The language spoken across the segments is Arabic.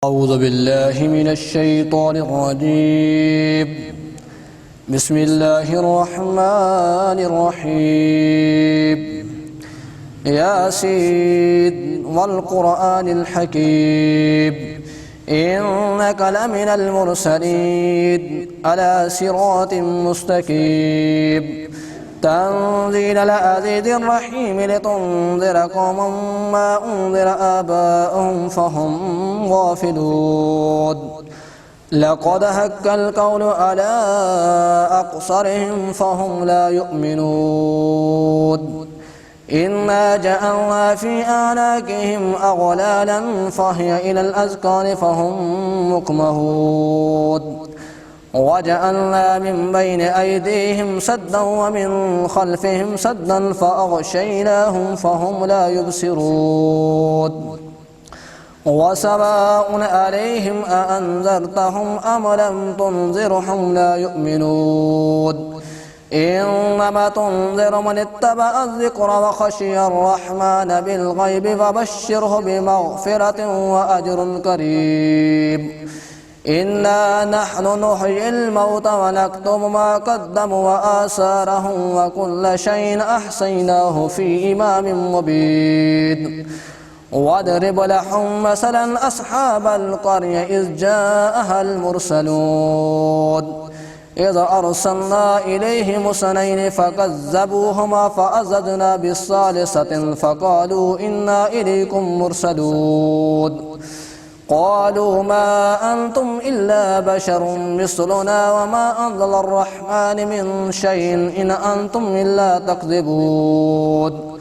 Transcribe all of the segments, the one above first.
أعوذ بالله من الشيطان الرجيم. بسم الله الرحمن الرحيم. ياسين والقرآن الحكيم إنك لمن المرسلين على صراط مستقيم تنزيل العزيز الرحيم لتنذر قوما ما أنذر آباؤهم فهم غافلون. لقد حق القول على أقصرهم فهم لا يؤمنون. إنا جعلنا في أعناقهم أغلالا فهي إلى الأذقان فهم مقمحون. وجعلنا من بين أيديهم سدا ومن خلفهم سدا فأغشيناهم فهم لا يبصرون. وسواء عليهم أأنذرتهم أم لم تنذرهم لا يؤمنون. إنما تنذر من اتبع الذكر وخشي الرحمن بالغيب فبشره بمغفرة وأجر كريم. إنا نحن نحيي الموتى ونكتب ما قدموا وآثارهم وكل شيء أحصيناه في إمام مبين. واضرب لهم مثلا أصحاب القرية إذ جاءها المرسلون إذ أرسلنا إليهم اثنين فكذبوهما فأزدنا بالثالثة فقالوا إنا إليكم مرسلون. قالوا ما أنتم إلا بشر مثلنا وما أنزل الرحمن من شيء إن أنتم إلا تكذبون.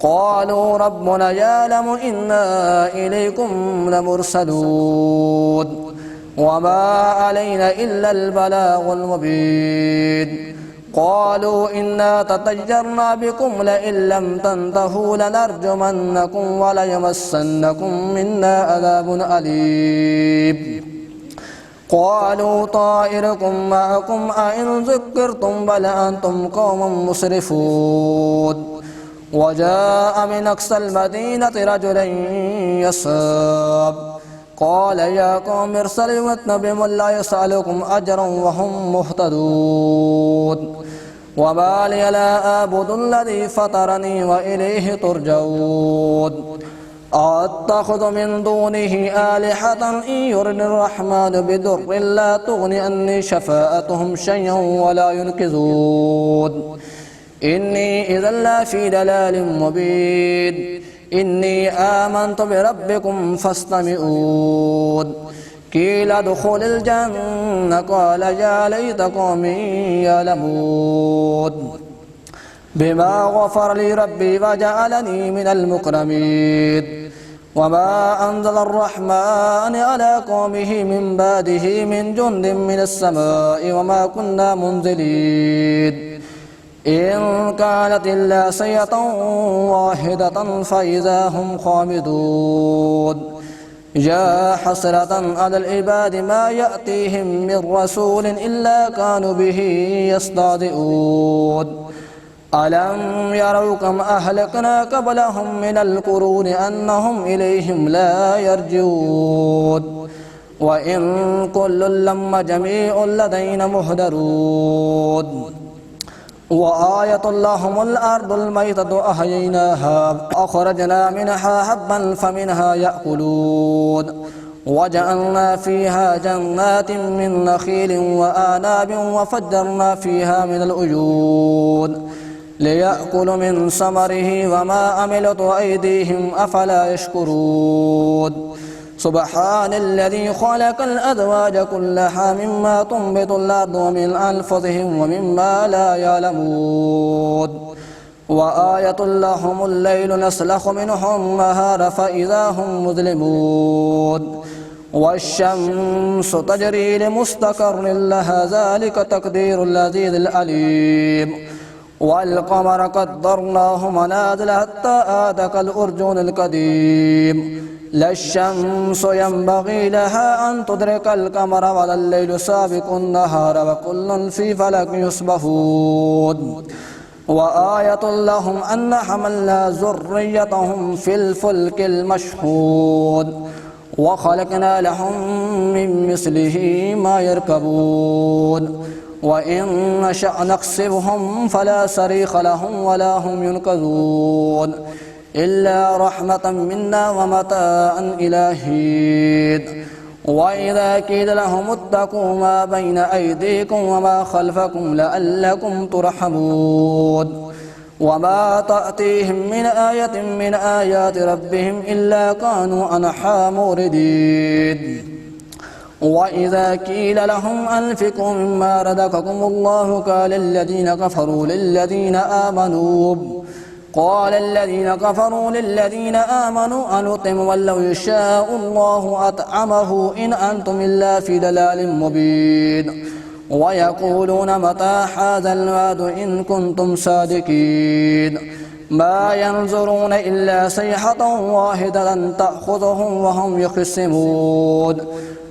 قالوا ربنا يعلم إنا إليكم لمرسلون وما علينا إلا البلاغ المبين. قالوا إنا تطيرنا بكم لئن لم تنتهوا لنرجمنكم وليمسنكم منا عذاب أليم. قالوا طائركم معكم أئن ذكرتم بل أنتم قوم مسرفون. وجاء من أقصى المدينة رجل يسعى قال يا قوم ارسلوا واتبعوا لا يسألكم أجرا وهم مهتدون. وما لي لا أعبد الذي فطرني وإليه ترجعون. أتخذ من دونه آلهة إن يرد الرحمن بضر لا تغني عني شفاعتهم شيئا ولا ينقذون. إني إذا لفي ضلال مبين. إني آمنت بربكم فاستمعون. قيل ادخل الجنة قال يا ليت قومي يعلمون. بما غفر لي ربي وجعلني من المكرمين. وما أنزل الرحمن على قومه من بعده من جند من السماء وما كنا منزلين. إن كانت إلا صيحة واحدة فإذا هم خامدون. يا حسرة على العباد ما يأتيهم من رسول إلا كانوا به يستهزئون. ألم يروا كم أهلكنا قبلهم من القرون أنهم إليهم لا يرجعون. وإن كل لما جميع لدينا مهدرون. وآية لهم الأرض الميتة أحييناها أخرجنا منها حبا فمنها يأكلون. وجعلنا فيها جنات من نخيل وأعناب وفجرنا فيها من العيون ليأكلوا من ثمره وما عملت أيديهم أفلا يشكرون. سبحان الذي خلق الأزواج كلها مما تنبت الأرض ومن أنفسهم ومما لا يعلمون. وآية لهم الليل نسلخ منه النهار فإذا هم مظلمون. والشمس تجري لمستقر لها ذلك تقدير العزيز العليم. والقمر قدرناه منازل حتى عاد كالأرجون القديم. لا الشمس ينبغي لها أن تدرك القمر ولا الليل سابق النهار وكل في فلك يسبحون. وآية لهم أن حملنا ذريتهم في الفلك المشحون وخلقنا لهم من مثله ما يركبون وإن نشأ نقصبهم فلا صريخ لهم ولا هم ينقذون إلا رحمة منا ومتاعا إلى حين وإذا قيل لهم اتقوا ما بين أيديكم وما خلفكم لعلكم ترحمون وما تأتيهم من آية من آيات ربهم إلا كانوا عنها معرضين وإذا قيل لهم أنفقوا مما رزقكم الله قال الذين كفروا للذين آمنوا أنطعم من لو يشاء الله أطعمه إن أنتم إلا في ضلال مبين ويقولون متى هذا الوعد إن كنتم صادقين ما ينظرون إلا صيحة واحدة تأخذهم وهم يخصمون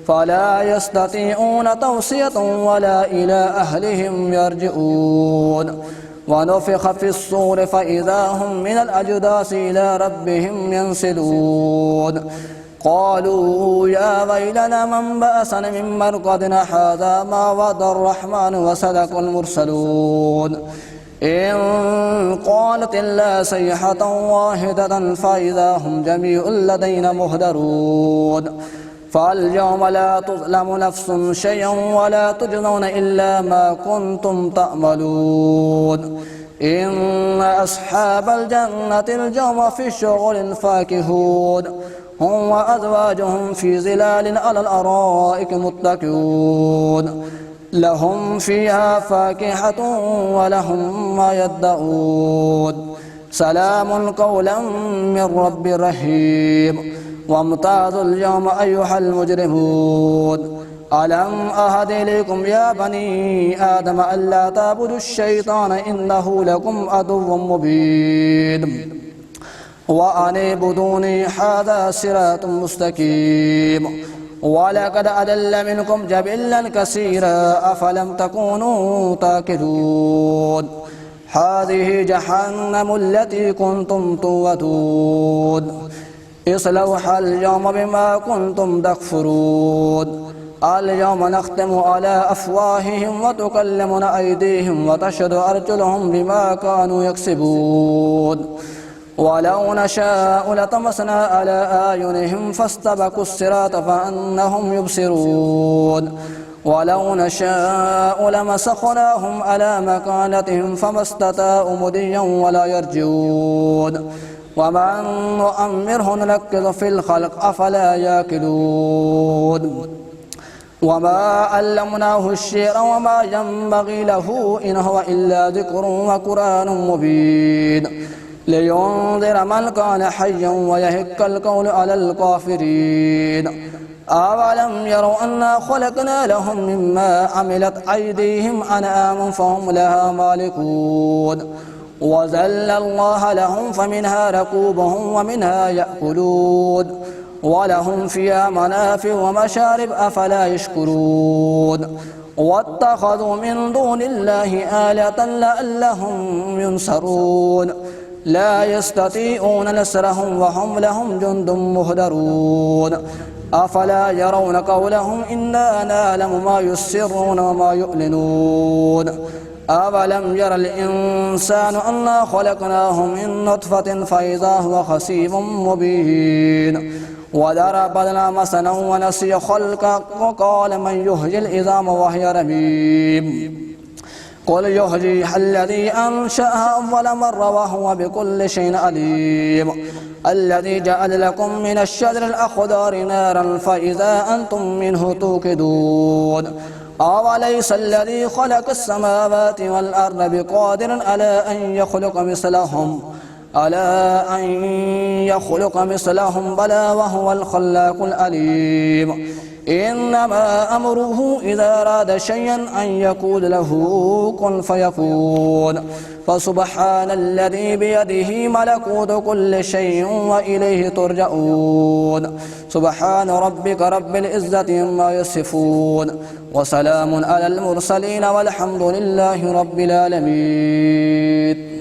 فلا يستطيعون توصية ولا إلى أهلهم يرجعون ونفخ في الصور فإذا هم من الأجداث إلى ربهم ينسلون قالوا يا ويلنا من بأسنا من مرقدنا هذا ما وعد الرحمن وصدق المرسلون إن قالت إلا صيحة واحدة فإذا هم جميع لدينا مهدرون فاليوم لا تظلم نفس شيئا ولا تجزون إلا ما كنتم تعملون إن أصحاب الجنة اليوم في شغل فاكهون هم وأزواجهم في ظلال على الأرائك متكئون لهم فيها فاكهة ولهم ما يدعون سلام قولا من رب رحيم وامتازوا اليوم أيها المجرمون ألم أهد إليكم يا بني آدم ألا تعبدوا الشيطان إنه لكم عدو مبين وأن اعبدوني هذا صراط مستقيم ولقد أضل منكم جبلا كثيرا أفلم تكونوا تعقلون هذه جهنم التي كنتم توعدون اصلوها اليوم بما كنتم تكفرون اليوم نختم على أفواههم وتكلمنا أيديهم وتشهد أرجلهم بما كانوا يكسبون ولو نشاء لطمسنا على أعينهم فاستبقوا الصراط فأنهم يبصرون ولو نشاء لمسخناهم على مكانتهم فما استطاعوا مضيا ولا يرجعون ومن نؤمره ننكث في الخلق أفلا يأكلون وما علمناه الشعر وما ينبغي له إن هو إلا ذكر وقرآن مبين لينذر من كان حيا ويهك القول على الكافرين أولم يروا أنا خلقنا لهم مما عملت أيديهم أنعاما فهم لها مالكون وذل الله لهم فمنها ركوبهم ومنها يأكلون ولهم فيها منافع ومشارب أفلا يشكرون واتخذوا من دون الله آلهة لعلهم ينصرون لا يستطيعون نصرهم وهم لهم جند مهدرون أفلا يرون قولهم إنا نعلم ما يسرون وما يعلنون أولم ير الإنسان أنا خلقناه من نطفة فإذا هو خصيم مبين وضرب لنا مثلا ونسي خلقه وقال من يحيي العظام وهي رميم قل يحييها الذي أنشأها أول مرة وهو بكل شيء عليم الذي جعل لكم من الشجر الأخضر نارا فإذا أنتم منه توقدون أوليس الذي خلق السماوات والأرض بقادر على أن يخلق مثلهم بلى وهو الخلاق العليم إنما أمره إذا أراد شيئا أن يقول له كن فيكون فسبحان الذي بيده ملكوت كل شيء وإليه ترجعون سبحان ربك رب العزة عما يصفون وسلام على المرسلين والحمد لله رب العالمين.